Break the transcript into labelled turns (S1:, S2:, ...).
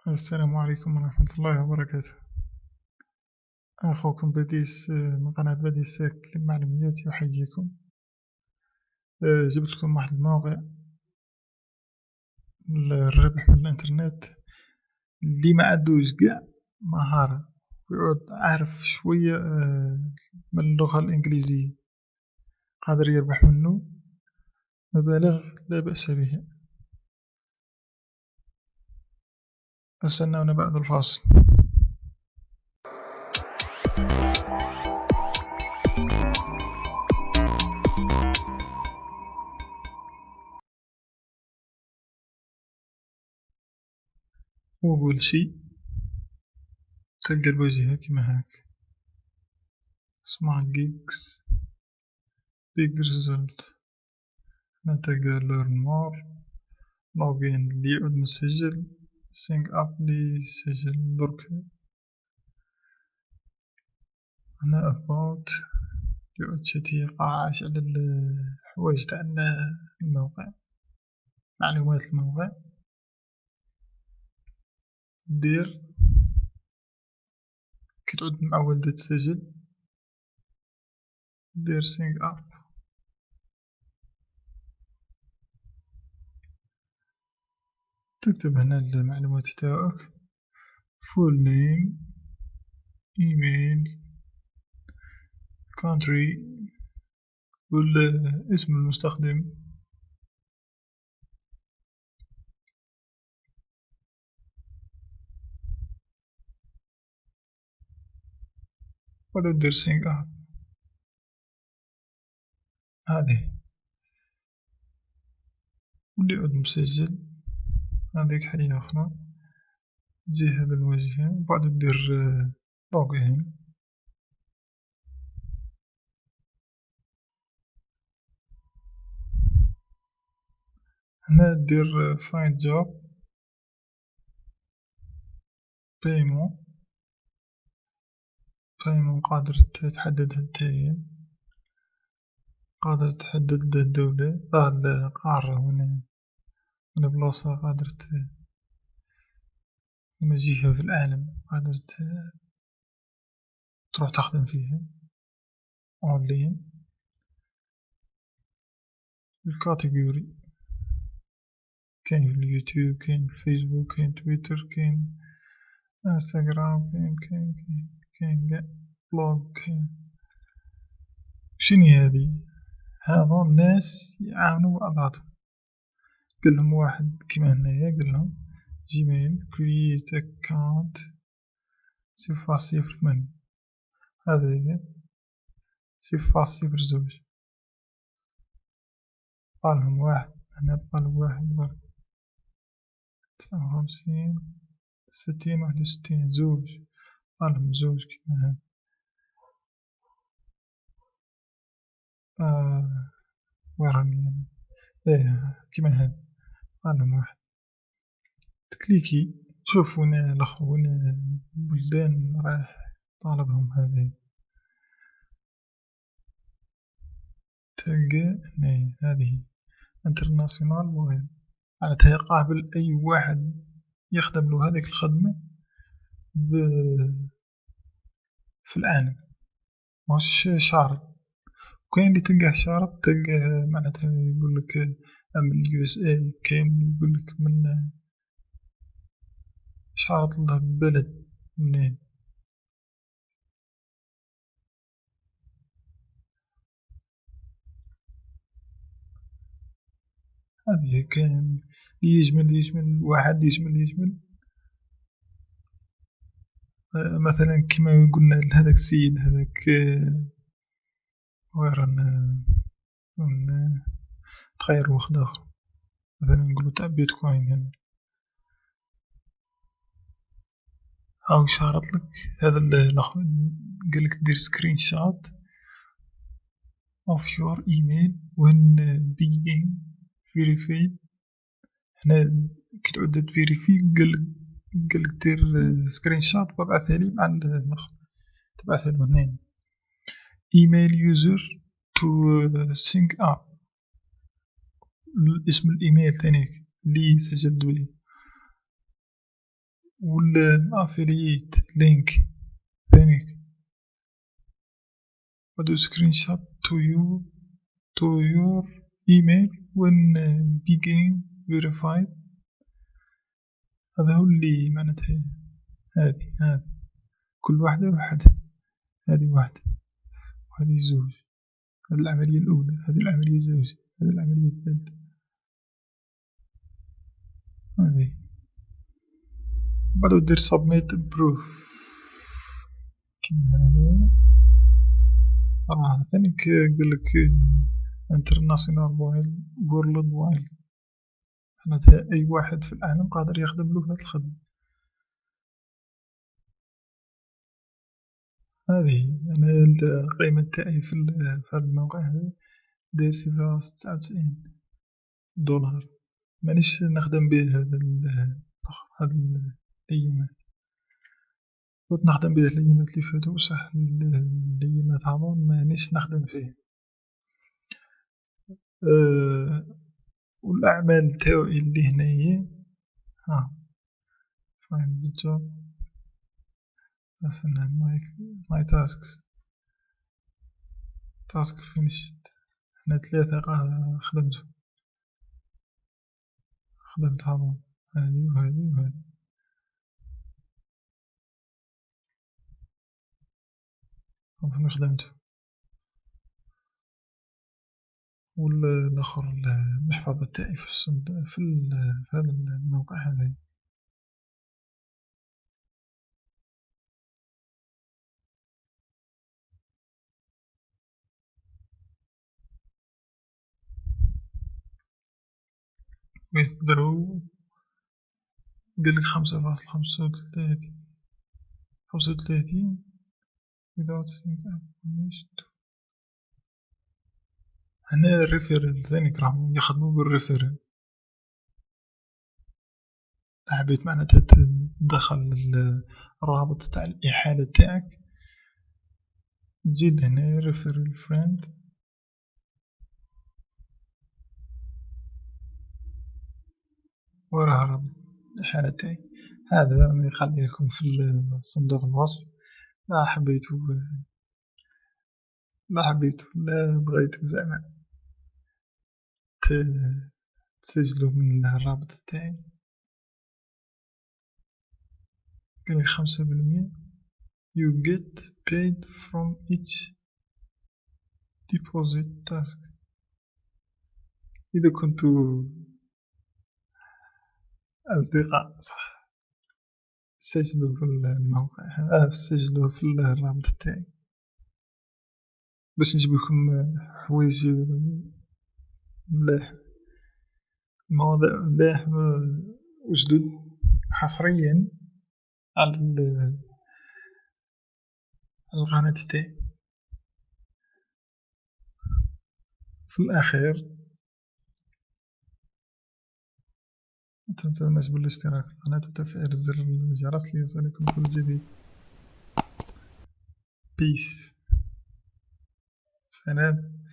S1: السلام عليكم ورحمة الله وبركاته. أخوكم بديس من قناة بديس للمعلومات يحييكم. جبت لكم واحد الموقع للربح من الانترنت اللي ما عندوش قاع مهارة ويعود عارف شوية من اللغة الإنجليزية قادر يربح منه مبالغ لا بأس بها. استنونا بعد الفاصل. وأول شي تلقى الواجهة كيما هاك small gigs big result. هنا تلقى learn more login اللي يعود مسجل sync up اللي يسجل درك. هنا about يعود شتي قاعش على الحوايج تاع الموقع معلومات الموقع. دير كي تعود معول تسجل دير sync up. تكتب هنا المعلومات تاعك full name email country اسم المستخدم وتدير sync up. هذه واللي يعود مسجل هذيك حاجة أخرى تجي هذا الواجهة وبعد دير login. هنا دير find job payment قادر تحددها نتايا قادر تحدد الدولة القارة هنا بلاصة قادر هنا جهة في العالم قادر تروح تخدم فيها أونلاين. الكاتيجوري كاين في اليوتيوب كاين في فيسبوك كاين تويتر كاين انستغرام كاين قاع بلوغ كاين. شني هذا الناس يعاونوا بعضاتهم. قالهم واحد كيما هنايا قالهم جيميل create account 0.08 هذا هي 0.02. قالهم واحد هنا قالوا واحد برك 59 60 61 زوج قالهم زوج كيما هذا وراني كيما هذا قالهم واحد تكليكي تشوف وين بلدان راح طالبهم. هذه تلقى هذه انترناسيونال مهم معناتها يقابل أي واحد يخدم له هذيك الخدمة في العالم مش شارط. كاين اللي تلقاه شارط تلقاه معناتها يقولك من USA كاين يقولك من شارط له بلد منين. هذه كاين يجمل واحد يجمل مثلا كما قلنا لهذاك السيد هذاك وين تغير واحد آخر مثلا نقولو تاع بيتكوين هذا هاو شارط لك هذا قالك دير سكرين شوت of your email when being verified. هنا كي تعود تفيريفي قالك دير سكرين شوت وابعثها لي مع تبعثها له هنا email user to sync up اسم الايميل تانيك اللي سجلت به والافيليت لينك ثانيك ودو سكرين شوت to your email when begin verified. هذا هو اللي معناتها هذه كل واحدة وحدها، هذه واحدة وهذه زوج. هذه العملية الأولى، هذه العملية زوج، هذه العملية الثالثة. هذه بعد دير submit proof كيما هذا ثاني قالك international world wide، معناتها أي واحد في العالم قادر يخدم له هاد الخدمة. هذه أنا القيمة تاعي في هذا الموقع هذا داير 99 $، مانيش نخدم به هاد الأيامات، كنت نخدم به الأيامات اللي فاتو بصح الأيامات هاذون مانيش نخدم فيه. والأعمال تاوعي اللي هنايا find the job مثلا my tasks task finished. هنا 3 خدمت هاذون، هذه وهذه وهذه. هاذون خدمتو. والآخر المحفظة تاعي في هذا الموقع هذا. withdraw قالك 5.35 without information. هنا الريفيرال ثانيك راهم يخدمو بالريفيرال. حبيت معناتها تدخل الرابط تاع الإحالة تاعك، تجي لهنا ريفيرال فريند وراه رابط الإحالة تاعي. هذا راني نخليه لكم في صندوق الوصف. لا حبيتو لا بغيتو زعما تسجلو من الرابط تاعي. قالك 5% you get paid from each deposit task. إذا كنتو أصدقاء صح سجلوا في الموقع، سجلوا في الرابط تاعي باش نجيبلكم حوايج ملاح، مواضيع ملاح وجدد حصريا على القناة تاعي. في الأخير متنسوناش بالاشتراك في القناة وتفعيل زر الجرس ليصلكم كل جديد. بيس، سلام.